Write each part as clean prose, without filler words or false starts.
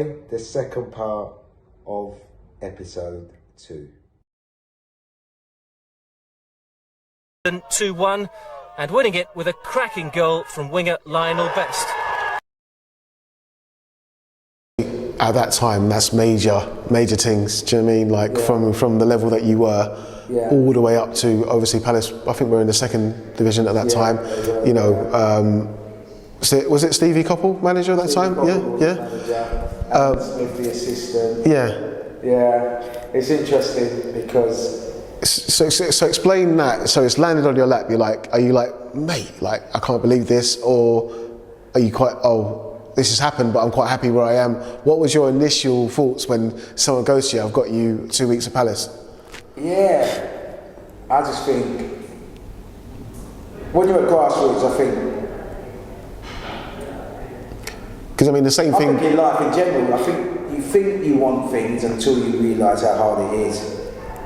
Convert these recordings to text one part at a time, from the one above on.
The second part of episode 2. 2-1 and winning it with a cracking goal from winger Lionel Best. At that time, that's major things. Do you know what I mean? Like from the level that you were, all the way up to obviously Palace. I think we're in the second division at that time. You know, was it Stevie Coppell manager at that time? Smith the assistant. Yeah. It's interesting because. So explain that. So it's landed on your lap. Are you like, mate? Like, I can't believe this, or are you quite? Oh, this has happened, but I'm quite happy where I am. What was your initial thoughts when someone goes to you? I've got you 2 weeks at Palace. Yeah, I just think when you're at grassroots, I think. Because I mean the same thing. I think in life in general, I think you want things until you realise how hard it is.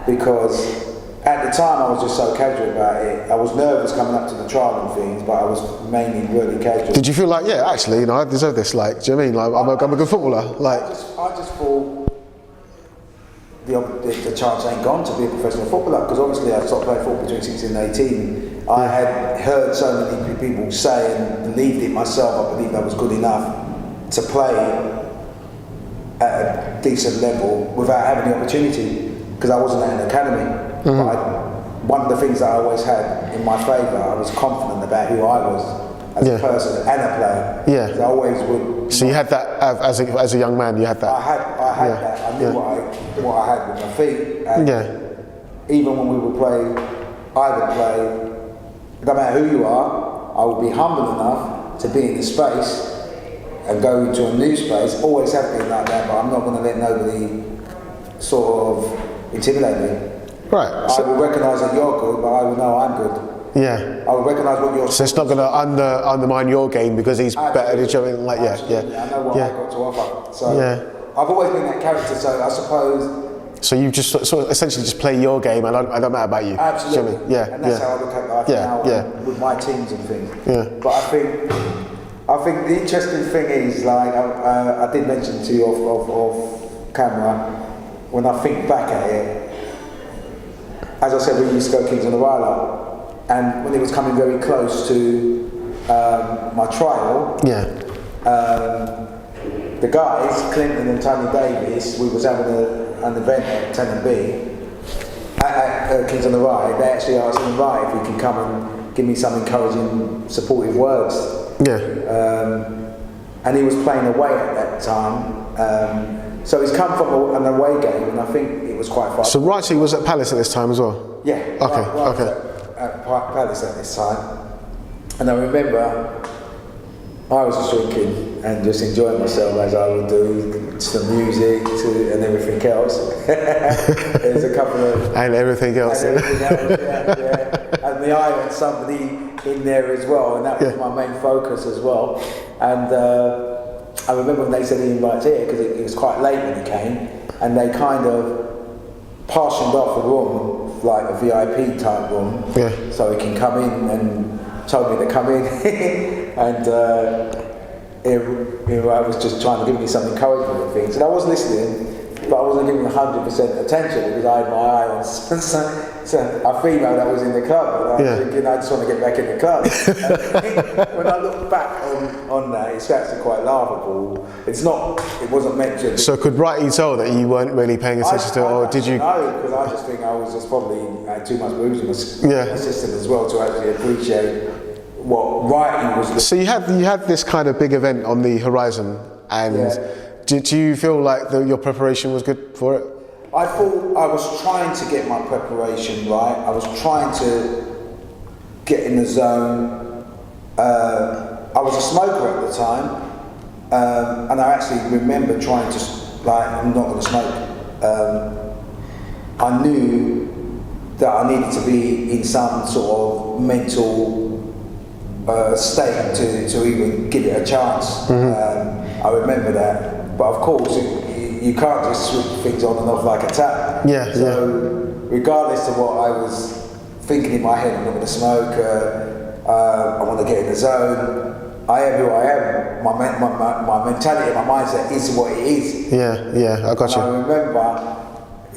Because at the time I was just so casual about it. I was nervous coming up to the trial and things, but I was mainly really casual. Did you feel like, yeah, actually, you know, I deserve this? Like, do you know what I mean? Like, I'm a good footballer. Like, I just thought the chance ain't gone to be a professional footballer, because obviously I stopped playing football between 16 and 18. I had heard so many people say and believed it myself. I believed I was good enough to play at a decent level without having the opportunity, because I wasn't at an academy. But one of the things that I always had in my favour, I was confident about who I was as a person and a player. Yeah. I always would. So you had that as a young man. You had that. I had that. I knew what I had with my feet. And even when we would play, I would play. No matter who you are, I would be humble enough to be in the space and go into a new space. Always have been like that, but I'm not going to let nobody sort of intimidate me. Right. I will recognise that you're good, but I will know I'm good. Yeah. I will recognise what you're. So it's not going to undermine your game because he's better than you. Like, I know what I've got to offer. So I've always been that character. So I suppose. So you just sort of essentially just play your game, and I don't matter about you. Absolutely. You know what I mean? And that's how I look at life now with my teams and things. Yeah. But I think the interesting thing is, like I did mention to you off camera, when I think back at it. As I said, we used to go Kingstonian, and when it was coming very close to my trial, the guys, Clinton and Tony Davis, we was having an event at 10 and B at Kingstonian. They actually asked me, right, if we can come and give me some encouraging, supportive words. And he was playing away at that time. So he's come from an away game, and I think it was quite fast. So Wrighty was at Palace at this time as well? Yeah. Okay. At Palace at this time. And I remember I was just drinking and just enjoying myself as I would do, to the music and everything else. There's a couple of... And everything else. And the eye on somebody in there as well, and that was my main focus as well. And I remember when they said he invites here, because it was quite late when he came, and they kind of partitioned off a room, like a VIP type room, so he can come in, and told me to come in. And I was just trying to give me some encouragement and things, and I was listening, but I wasn't giving 100% attention because I had my eye on a female that was in the club, and I was thinking I just want to get back in the club. When I look back on that, it's actually quite laughable. It wasn't mentioned. So could Wrighty tell that you weren't really paying attention to it, or did you? No, because I just think I was just probably had too much booze in my system as well to actually appreciate what Wrighty was doing. So you had this kind of big event on the horizon, and do you feel like your preparation was good for it? I thought I was trying to get my preparation right. I was trying to get in the zone. I was a smoker at the time, and I actually remember trying to, I'm not going to smoke. I knew that I needed to be in some sort of mental state to even give it a chance. I remember that, but of course you can't just switch things on and off like a tap. Regardless of what I was thinking in my head, I'm not going to smoke, I want to get in the zone, I am who I am. My mentality, my mindset is what it is. Yeah, I got you. I remember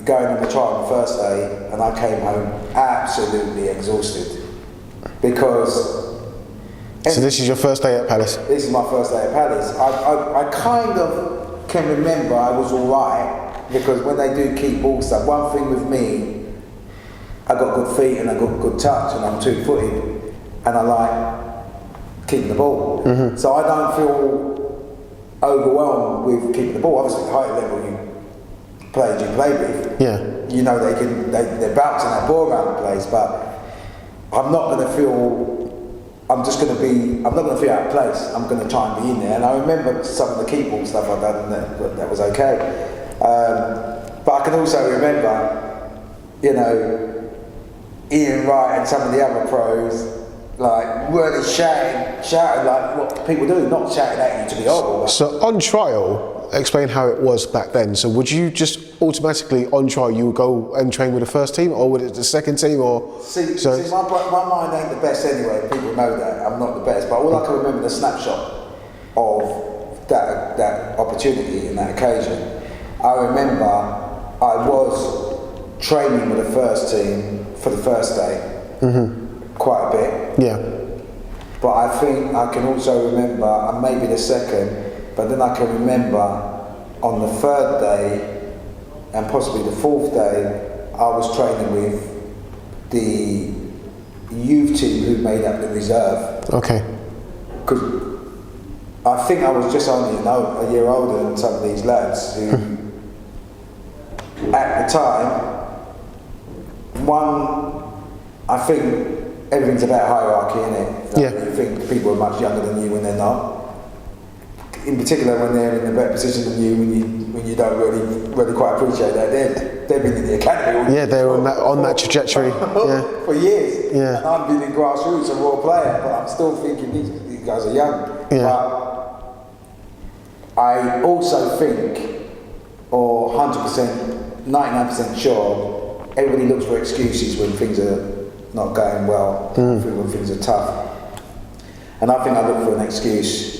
going on the trial on the first day, and I came home absolutely exhausted because. So this is your first day at Palace? This is my first day at Palace. I kind of can remember I was all right because when they do keep ball stuff, one thing with me, I got good feet and I got good touch and I'm 2-footed and I like keeping the ball. So I don't feel overwhelmed with keeping the ball. Obviously, the higher level you play with, you know they're bouncing that ball around the place, but I'm not going to feel. I'm not going to feel out of place. I'm going to try and be in there. And I remember some of the key ball stuff I've done, and that was okay. But I can also remember, you know, Ian Wright and some of the other pros, like really shouting like what people do, not shouting at you to be horrible. So on trial, explain how it was back then. So would you just automatically on trial you would go and train with the first team, or would it the second team, or? See, my mind ain't the best anyway. People know that I'm not the best, but all I can remember the snapshot of that opportunity and that occasion. I remember I was training with the first team for the first day, quite a bit. Yeah. But I think I can also remember, and maybe the second. But then I can remember on the third day and possibly the fourth day, I was training with the youth team who made up the reserve. Okay. Because I think I was just only a year older than some of these lads who, at the time, I think everything's about hierarchy, innit? You think people are much younger than you when they're not. In particular, when they're in a better position than you, when you don't really quite appreciate that, they've been in the academy. They're on that trajectory. For years. Yeah. And I've been in grassroots, a raw player, but I'm still thinking these guys are young. Yeah. But I also think, or 100%, 99% sure, everybody looks for excuses when things are not going well, when things are tough. And I think I look for an excuse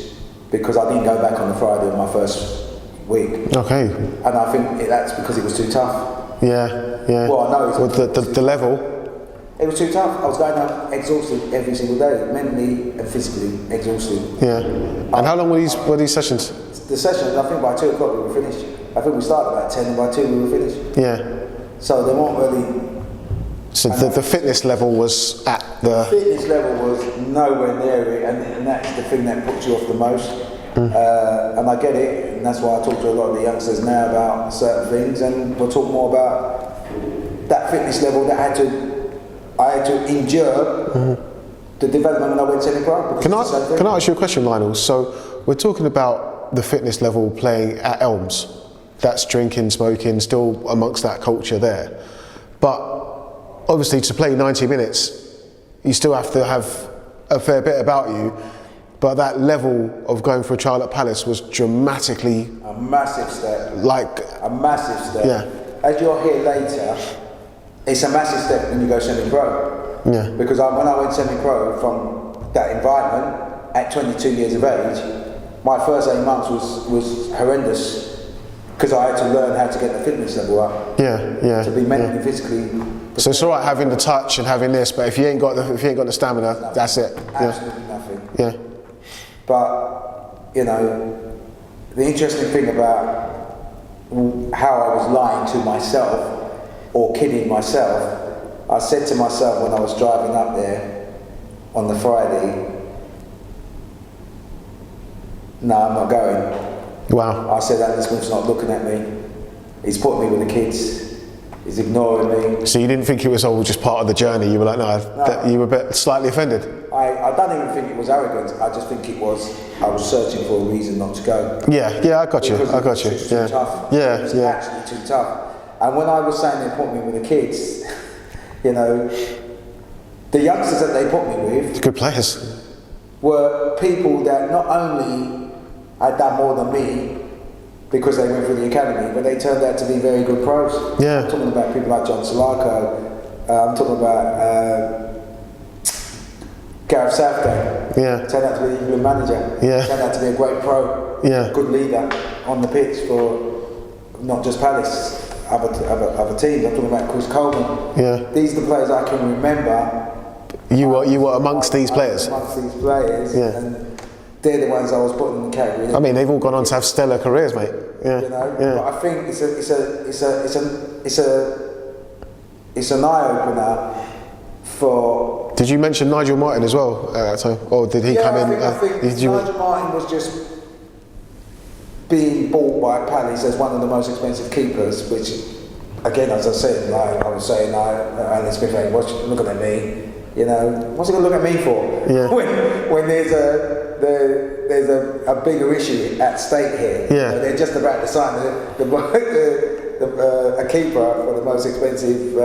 because I didn't go back on the Friday of my first week. Okay. And I think that's because it was too tough. Yeah. Well, I know it's the level. It was too tough. I was going out exhausted every single day, mentally and physically exhausted. Yeah. And how long were these sessions? The sessions, I think by 2 o'clock we were finished. I think we started about 10 and by 2 we were finished. Yeah. So they weren't really. So the fitness level was at the fitness level was nowhere near it, and that's the thing that puts you off the most. And I get it, and that's why I talk to a lot of the youngsters now about certain things, and we'll talk more about that fitness level that I had to endure the development when I went semi-pro. Can I ask you a question, Lionel? So we're talking about the fitness level playing at Elms. That's drinking, smoking, still amongst that culture there. But obviously, to play 90 minutes, you still have to have a fair bit about you. But that level of going for a trial at Palace was dramatically... A massive step. A massive step. Yeah. As you'll hear later, it's a massive step when you go semi-pro. Yeah. Because when I went semi-pro from that environment, at 22 years of age, my first 8 months was horrendous. Because I had to learn how to get the fitness level up. Yeah. To be mentally, physically... So it's all right having the touch and having this, but if you ain't got the stamina, that's it. Absolutely nothing. Yeah. But you know, the interesting thing about how I was lying to myself or kidding myself, I said to myself when I was driving up there on the Friday, "No, I'm not going." Wow. I said, "Alan Smith's not looking at me. He's put me with the kids. He's ignoring me." So you didn't think it was all just part of the journey? You were like, no. You were a bit slightly offended? I don't even think it was arrogant. I just think I was searching for a reason not to go. Yeah, I got you. It was too tough. It was actually too tough. And when I was saying they put me with the kids, you know, the youngsters that they put me with... Good players. ...were people that not only had done more than me, because they went through the academy, but they turned out to be very good pros. Yeah. I'm talking about people like John Solarco. I'm talking about Gareth Southgate. Yeah. Turned out to be an England manager. Yeah. Turned out to be a great pro. Yeah. Good leader on the pitch for not just Palace, other teams. I'm talking about Chris Coleman. Yeah. These are the players I can remember. You were amongst these players. Amongst these players. Yeah. And they're the ones I was putting in the category. I mean, they've all gone on to have stellar careers, mate. Yeah. You know, Yeah. but I think it's an eye opener for. Did you mention Nigel Martin as well at that time, or did he come in? I think Nigel Martin was just being bought by Palace as one of the most expensive keepers, which, again, as I said, I was saying, Alan Smith ain't looking at me. You know, what's he going to look at me for? Yeah. When there's a bigger issue at stake here. Yeah. You know, they're just about to sign a keeper for the most expensive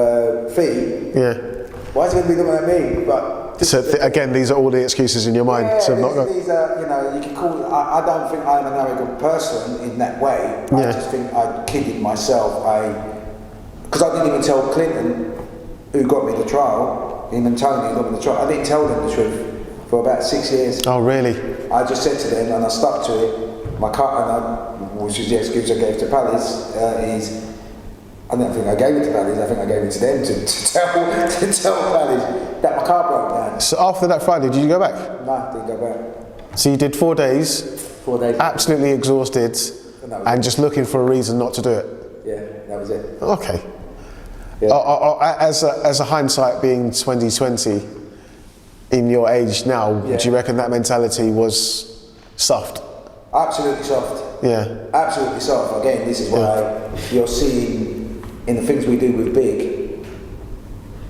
fee. Yeah. Why is he going to be looking at me? But So again, these are all the excuses in your mind. yeah, So not these are, you know, you can call it, I don't think I'm an arrogant person in that way. I Yeah. just think I kidded myself. Because I didn't even tell Clinton, who got me the trial, him and Tony who got me the trial, I didn't tell them the truth for about 6 years. Oh really? I just said to them, and I stuck to it, my car, which is the excuse I gave to Palace, is, I don't think I gave it to Palace, I think I gave it to them to tell Palace that my car broke down. So after that Friday, did you go back? No, didn't go back. So you did 4 days, 4 days. absolutely exhausted, and just looking for a reason not to do it. Yeah, that was it. Okay. Yeah. As a hindsight being 2020, in your age now, Yeah. do you reckon that mentality was soft? Absolutely soft. Yeah. Absolutely soft. Again, this is why you're seeing in the things we do with BiG,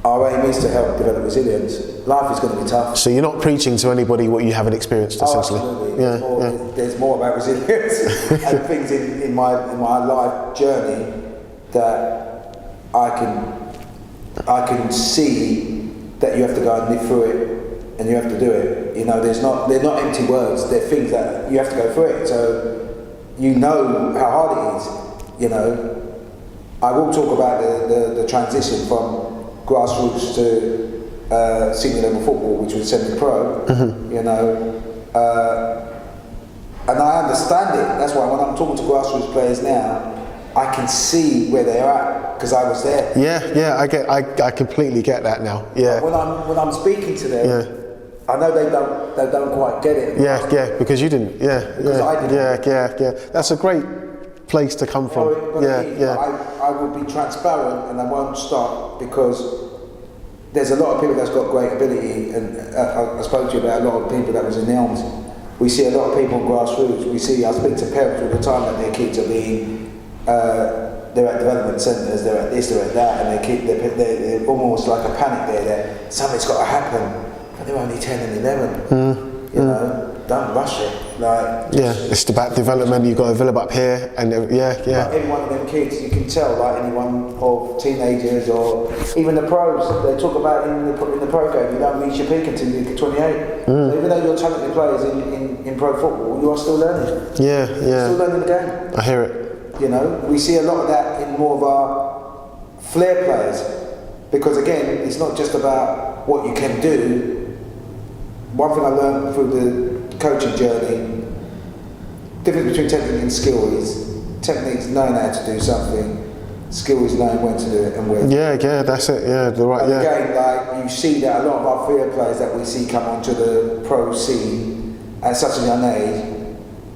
our aim is to help develop resilience. Life is going to be tough. So you're not preaching to anybody what you haven't experienced, essentially. Absolutely. Yeah. There's more about resilience and things in my life journey that I can see that you have to go and live through it, and you have to do it. You know, they're not empty words. They're things that you have to go through it. So you know how hard it is. You know, I will talk about the transition from grassroots to senior level football, which was semi-pro. Mm-hmm. You know, and I understand it. That's why when I'm talking to grassroots players now, I can see where they're at because I was there. Yeah, I completely get that now. Yeah. When I'm speaking to them, Yeah. I know they don't quite get it. Yeah, because you didn't. Because I didn't. Yeah. That's a great place to come from. I will be transparent and I won't stop because there's a lot of people that's got great ability, and I spoke to you about a lot of people that was in the arms. We see a lot of people on grassroots. I speak to parents all the time that their kids are being. They're at development centres, they're at this, they're at that, and they're almost like a panic there that something's got to happen, but they're only 10 and 11. You know, don't rush it. It's about development. You've got to develop up here, and Like every one of them kids, you can tell, like anyone of teenagers or even the pros, they talk about in the pro game, you don't reach your peak until you get 28. So even though you're talented players in pro football, you are still learning. Yeah. Still learning the game. I hear it. You know, we see a lot of that in more of our flair players, because again, it's not just about what you can do. One thing I learned through the coaching journey, difference between technique and skill is technique is knowing how to do something, skill is knowing when to do it and where. Yeah, that's it. Yeah, Again, like you see that a lot of our flair players that we see come onto the pro scene at such a young age,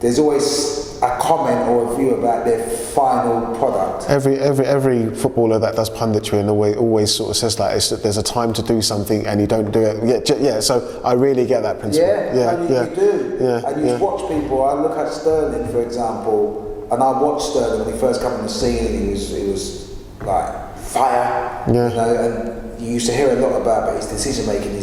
there's always a comment or a view about their final product. Every footballer that does punditry and always sort of says that there's a time to do something and you don't do it. Yeah. So I really get that principle. You do. Yeah, and you watch people. I look at Sterling, for example, and I watched Sterling when he first came on the scene, and he was like fire. Yeah. You know, and you used to hear a lot about his decision making.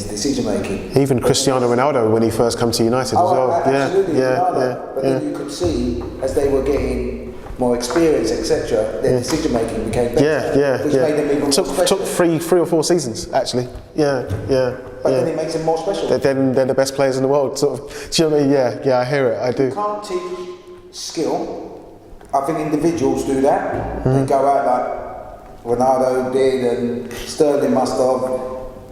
Even Cristiano Ronaldo when he first came to United as well. Absolutely, But then you could see as they were getting more experience, etc., their decision making became better. Which made them even more special. Took three or 4 seasons actually. But then it makes them more special. Then they're the best players in the world. Sort of. Do you know what I mean? Yeah, I hear it. I do. You can't teach skill. I think individuals do that. They go out like Ronaldo did, and Sterling must have.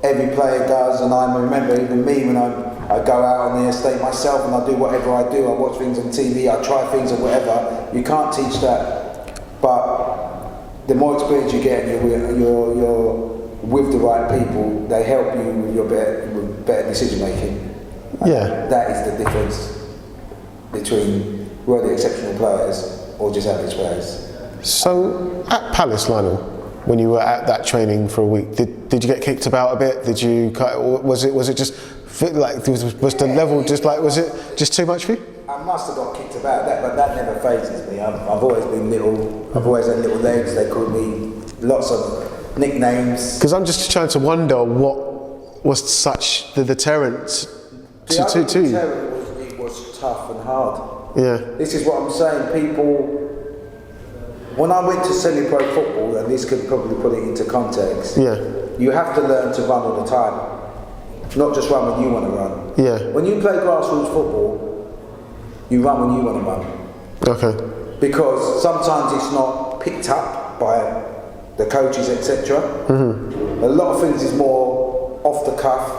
Every player does, and I remember even me when I I go out on the estate myself and I do whatever I do. I watch things on TV, I try things or whatever. You can't teach that. But the more experience you get and you're with the right people, they help you with your better decision making. Yeah. That is the difference between really exceptional players or just average players. So at Palace, Lionel, when you were at that training for a week, did you get kicked about a bit? Did you? Was it just like was the level just like, was it just too much for you? I must have got kicked about that, but that never phases me. I've always been little. I've always had little legs. They called me lots of nicknames. Because I'm just trying to wonder what was such the deterrent to you. It was tough and hard. Yeah. This is what I'm saying. People. When I went to semi-pro football, and this could probably put it into context, you have to learn to run all the time, not just run when you want to run. Yeah. When you play grassroots football, you run when you want to run. Okay. Because sometimes it's not picked up by the coaches, etc. A lot of things is more off the cuff,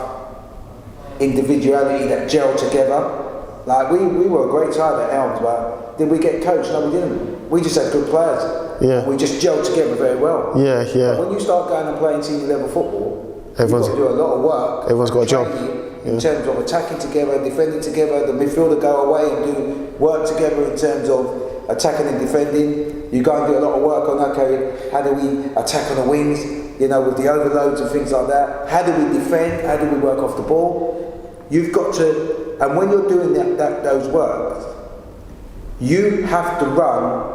individuality that gel together. Like we were a great side at Elms, but did we get coached? No, we didn't. We just had good players. Yeah. We just gelled together very well. Yeah, yeah. But when you start going and playing senior level football, Everyone's you've got to do a lot of work. Everyone's got a job. In terms of attacking together, defending together, the midfielder go away and do work together in terms of attacking and defending. You go and do a lot of work on, okay, how do we attack on the wings, you know, with the overloads and things like that. How do we defend? How do we work off the ball? You've got to, and when you're doing those works, you have to run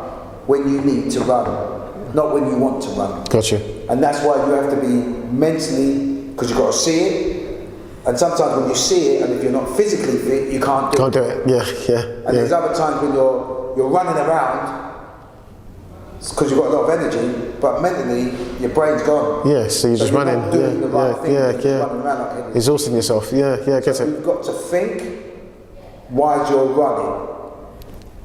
when you need to run, not when you want to run. Gotcha. And that's why you have to be mentally, because you've got to see it. And sometimes when you see it, and if you're not physically fit, you can't do it. Yeah. And there's other times when you're running around, because you've got a lot of energy, but mentally your brain's gone. Yeah, so you're just running. Doing the right thing, running around like Exhausting yourself. Yeah, get so it. you've got to think while you're running.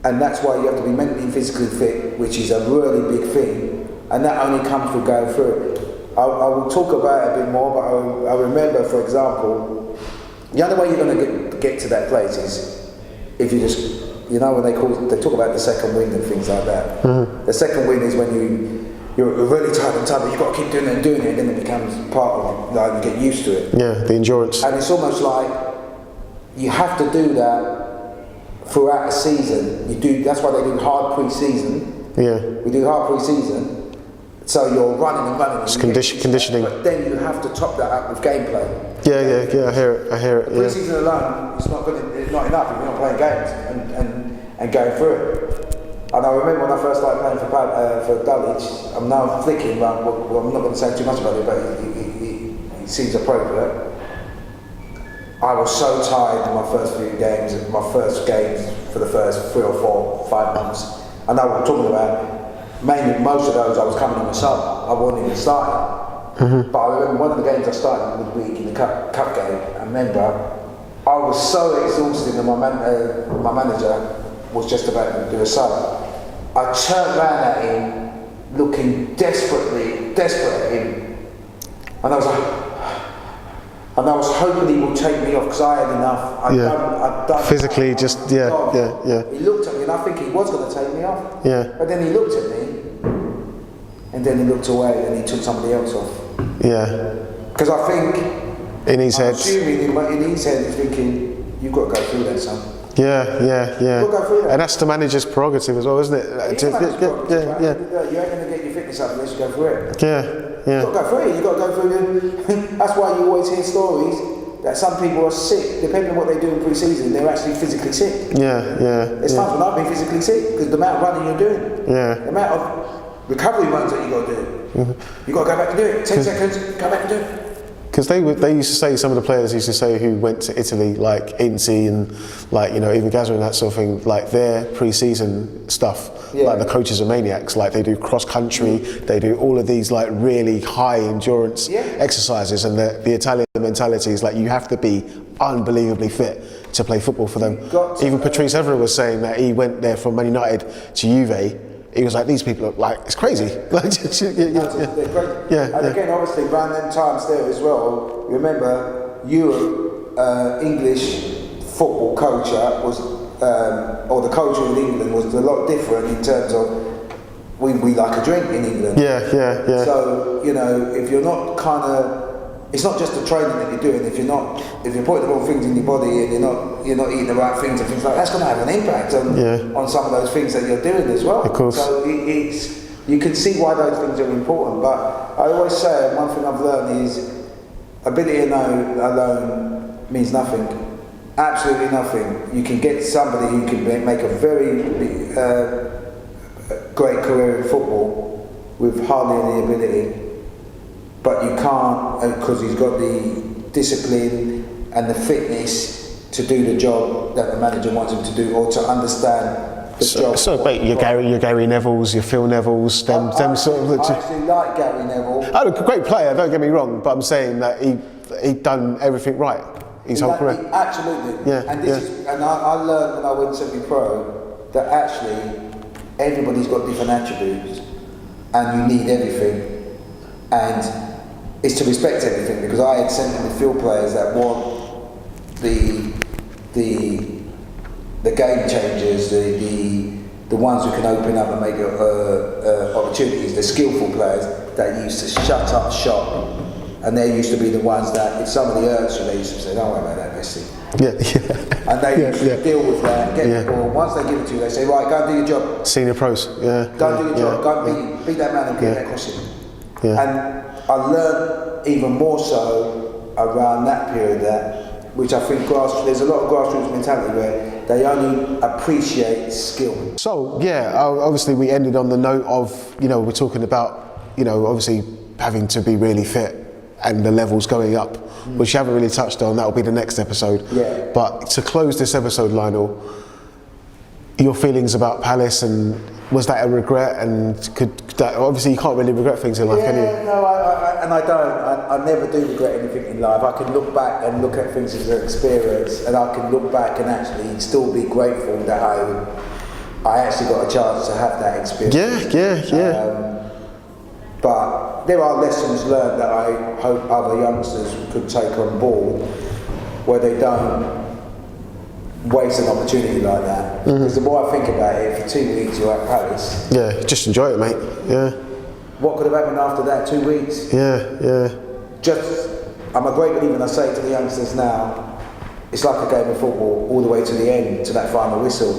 And that's why you have to be mentally and physically fit, which is a really big thing. And that only comes through going through it. I will talk about it a bit more, but I remember, for example, the only way you're going to get to that place is if you just, you know, when they talk about the second wind and things like that. The second wind is when you're really tired and tired, but you've got to keep doing it and doing it, and then it becomes part of, like, you get used to it. Yeah, the endurance. And it's almost like you have to do that throughout a season. That's why they do hard pre-season. Yeah. We do hard pre-season. So you're running and running. It's conditioning. But then you have to top that up with gameplay. Yeah. I hear it. Pre-season alone, it's not enough if you're not playing games and going through it. And I remember when I first started playing for Dulwich, I'm now thinking, well, I'm not going to say too much about it, but it seems appropriate. I was so tired in my first few games, my first games for the first 3 or 4, 5 months. I know what I'm talking about. Mainly, most of those I was coming on a sub. I wasn't even starting. But I remember one of the games I started midweek in the cup game. I remember I was so exhausted, and my manager was just about to do a sub. I turned around at him, looking desperate at him, and I was like. And I was hoping he would take me off because I had enough. I'd done physically, enough. just yeah. He looked at me, and I think he was going to take me off. Yeah. But then he looked at me, and then he looked away, and he took somebody else off. Yeah. Because I think in his head. Assuming in his head, he's thinking, "You've got to go through that, son." Yeah. You've got to go through that. And that's the manager's prerogative as well, isn't it? Yeah. You ain't going to get your fitness up unless you go through it. Yeah. You've got to go through it. You've got to go through it. That's why you always hear stories that some people are sick, depending on what they do in pre-season, they're actually physically sick. Yeah. There's times when I've been physically sick because the amount of running you're doing, the amount of recovery runs that you've got to do. You've got to go back and do it. 10 seconds, go back and do it. Because they used to say, some of the players used to say who went to Italy, like Incy and like, you know, even Gazza and that sort of thing, like their pre-season stuff, like the coaches are maniacs, like they do cross country, they do all of these like really high endurance exercises, and the Italian mentality is like you have to be unbelievably fit to play football for them. Even Patrice Evra was saying that he went there from Man United to Juve. He was like, these people are like, it's crazy. They're crazy. And again, obviously, around them times there as well, remember, Europe, English football culture was, or the culture in England was a lot different in terms of we like a drink in England. Yeah. So, you know, if you're not kind of, it's not just the training that you're doing. If you're putting the wrong things in your body and you're not eating the right things and things like that, that's going to have an impact on some of those things that you're doing as well. Of course. So you can see why those things are important. But I always say, one thing I've learned is ability alone means nothing. Absolutely nothing. You can get somebody who can make a very great career in football with hardly any ability. But you can't, because he's got the discipline and the fitness to do the job that the manager wants him to do, or to understand the job. So, mate, your Gary Nevilles, your Phil Nevilles, them sort of. I actually like Gary Neville. Oh, a great player. Don't get me wrong, but I'm saying that he done everything right his whole career. Absolutely. Yeah. And I learned when I went to be pro that actually everybody's got different attributes, and you need everything. And is to respect everything, because I had centre midfield players that want the game changers, the ones who can open up and make opportunities, the skillful players that used to shut up shop, and they used to be the ones that if somebody hurts you, they used to say, "Don't worry about that, Besty." Yeah. And they used to deal with that, get the ball. Once they give it to you, they say, "Right, go and do your job." Senior pros. Yeah. Go and do your job. Go and beat that man and get that crossing. Yeah. And I learned even more so around that period, which I think there's a lot of grassroots mentality where they only appreciate skill. So obviously we ended on the note of, we're talking about, obviously having to be really fit and the levels going up, which you haven't really touched on. That'll be the next episode. Yeah. But to close this episode, Lionel, your feelings about Palace, and was that a regret? And obviously you can't really regret things in life, can you? No, I don't. I never do regret anything in life. I can look back and look at things as an experience, and I can look back and actually still be grateful that I actually got a chance to have that experience. Yeah. But there are lessons learned that I hope other youngsters could take on board, where they don't waste an opportunity like that. Because the more I think about it, for 2 weeks you're at Palace. Yeah, just enjoy it, mate. Yeah. What could have happened after that 2 weeks? Yeah. I'm a great believer, and I say to the youngsters now, it's like a game of football all the way to the end, to that final whistle.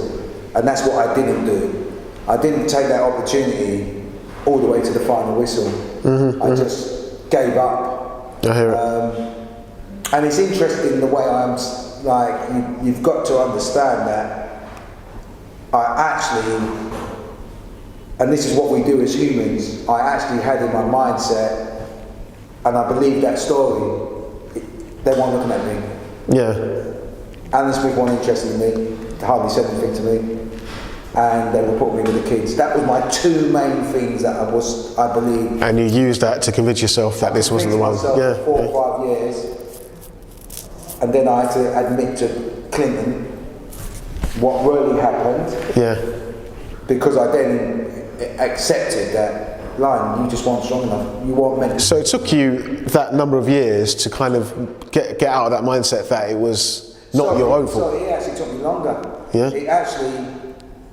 And that's what I didn't do. I didn't take that opportunity all the way to the final whistle. I just gave up. I hear it. And it's interesting the way I'm, like, you've got to understand that I actually, and this is what we do as humans, I actually had in my mindset, and I believe that story, they weren't looking at me. Yeah. Alan Smith weren't interested in me, they hardly said anything to me, and they were putting me with the kids. That was my two main things that I believe. And you used that to convince yourself that this wasn't the one. Yeah. 4 or 5 years. And then I had to admit to Clinton what really happened. Yeah. Because I then accepted that, Lion, you just weren't strong enough. You weren't meant to. So it took you that number of years to kind of get out of that mindset that it was not your own fault. So it actually took me longer. Yeah.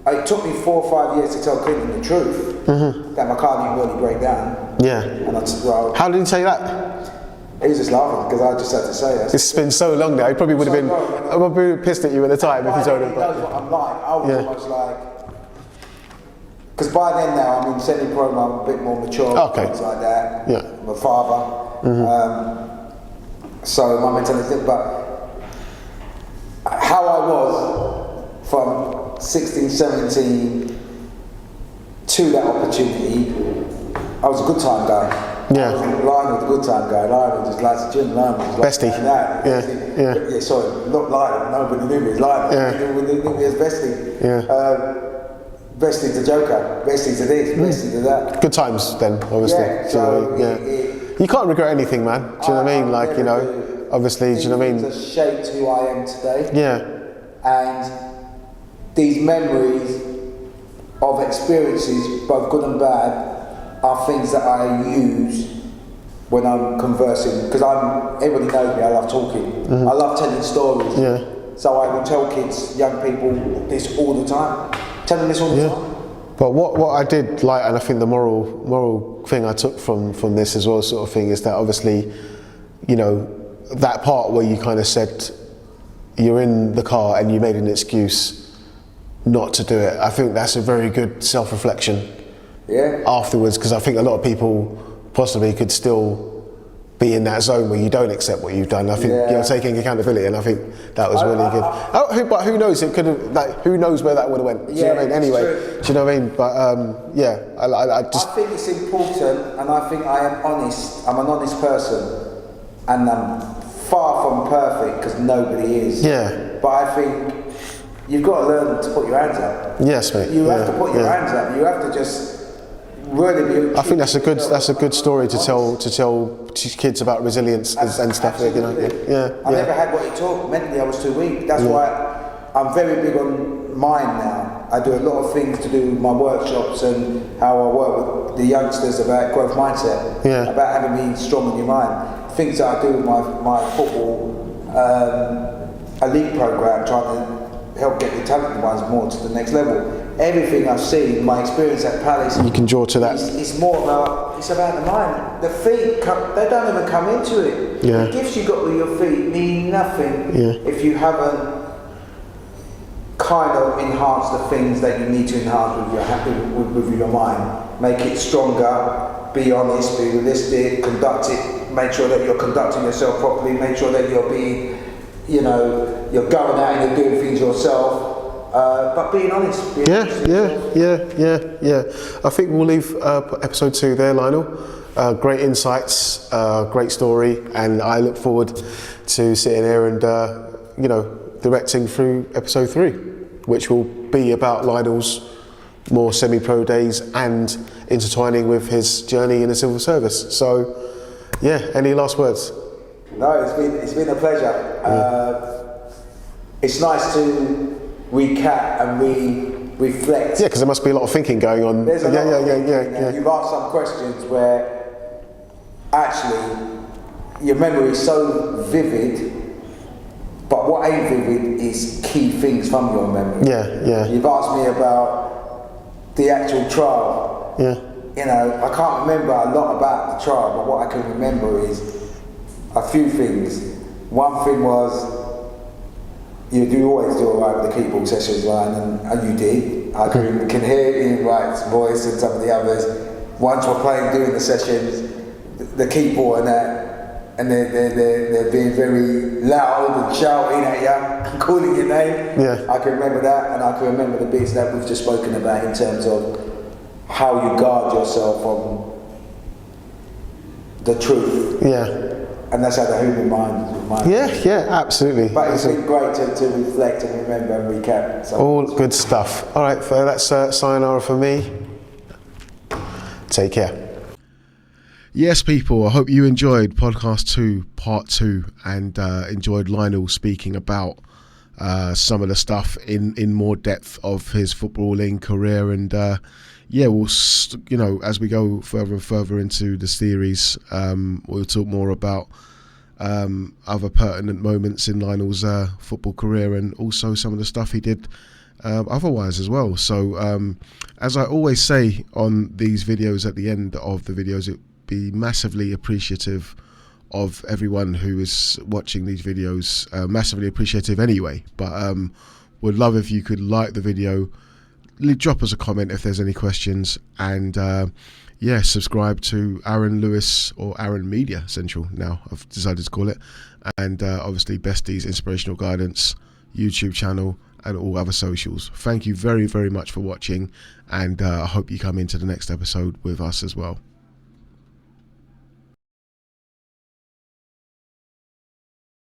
It took me 4 or 5 years to tell Clinton the truth, that my car didn't really break down. Yeah. And how did he tell you that? He was just laughing because I just had to say that. It's been so long now. He probably would have been. I would be pissed at you at the time if you told him. He knows what I'm like. I was almost like, because by then now I'm in semi-pro, I'm a bit more mature, things like that. Yeah. I'm a father, so my mentality. But how I was from 16, 17 to that opportunity, I was a good time guy. Yeah. Lionel was a good time guy. Lionel just likes the gym. Lionel was like Besty. that. Yeah. Sorry, not Lionel. Nobody knew me as Lionel. Yeah. They knew me as Besty. Yeah. Besty's a joker. Besty's a this. Besty's a that. Good times then, obviously. Yeah. So you can't regret anything, man. Do you know what I mean? Like, obviously, do you know what I mean? It's shaped who I am today. Yeah. And these memories of experiences, both good and bad, are things that I use when I'm conversing, because everybody knows me, I love talking. I love telling stories. Yeah. So I will tell kids, young people, this all the time. Tell them this all the time. But what I did like, and I think the moral thing I took from this as well, sort of thing, is that obviously, you know, that part where you kind of said you're in the car and you made an excuse not to do it. I think that's a very good self-reflection. Yeah. Afterwards, because I think a lot of people possibly could still be in that zone where you don't accept what you've done. I think you're taking accountability, and I think that was really good. But who knows? It could have. Like, who knows where that would have went? Do you know what I mean? Anyway, do you know what I mean? But I think it's important, and I think I am honest. I'm an honest person, and I'm far from perfect because nobody is. Yeah. But I think you've got to learn to put your hands up. Yes, mate. You have to put your hands up. You have to just. Really, I think that's a good story to tell kids about resilience and stuff. You know, I never had what it took. Mentally, I was too weak. That's why I'm very big on mind now. I do a lot of things to do with my workshops and how I work with the youngsters about growth mindset. About having me strong in your mind. Things that I do with my football elite program, trying to help get the talented ones more to the next level. Everything I've seen, my experience at Palace, you can draw to that. It's more about, it's about the mind. The feet, they don't even come into it. The gifts you got with your feet mean nothing if you haven't kind of enhanced the things that you need to enhance with your mind. Make it stronger, be honest, be realistic, conduct it, make sure that you're conducting yourself properly, make sure that you're being, you're going out and you're doing things yourself. But being honest. I think we'll leave episode 2 there, Lionel. Great insights, great story, and I look forward to sitting here and directing through episode 3, which will be about Lionel's more semi-pro days and intertwining with his journey in the civil service. So, any last words? No, it's been a pleasure. It's nice to recap and reflect. Yeah, because there must be a lot of thinking going on. There's a lot of thinking. You've asked some questions where actually your memory is so vivid, but what ain't vivid is key things from your memory. You've asked me about the actual trial. I can't remember a lot about the trial, but what I can remember is a few things. One thing was, you do always do alright with the keyboard sessions, Ryan, and you did. I can hear Ian Wright's voice and some of the others. Once we're playing, doing the sessions, the keyboard and that, and they're being very loud and shouting at you and calling your name. I can remember that, and I can remember the bits that we've just spoken about in terms of how you guard yourself from the truth. And that's how the human mind is. Absolutely. But it's been great to reflect and remember and recap. All good stuff. All right, so that's sayonara for me. Take care. Yes, people, I hope you enjoyed podcast 2, part 2, and enjoyed Lionel speaking about some of the stuff in more depth of his footballing career. And we'll, as we go further and further into the series, we'll talk more about other pertinent moments in Lionel's football career, and also some of the stuff he did otherwise as well. So as I always say on these videos, at the end of the videos, it'd be massively appreciative of everyone who is watching these videos, massively appreciative anyway, but would love if you could like the video, drop us a comment if there's any questions, and subscribe to Aaron Lewis, or Aaron Media Central now I've decided to call it, and obviously Besty's Inspirational Guidance YouTube channel and all other socials. Thank you very, very much for watching, and I hope you come into the next episode with us as well.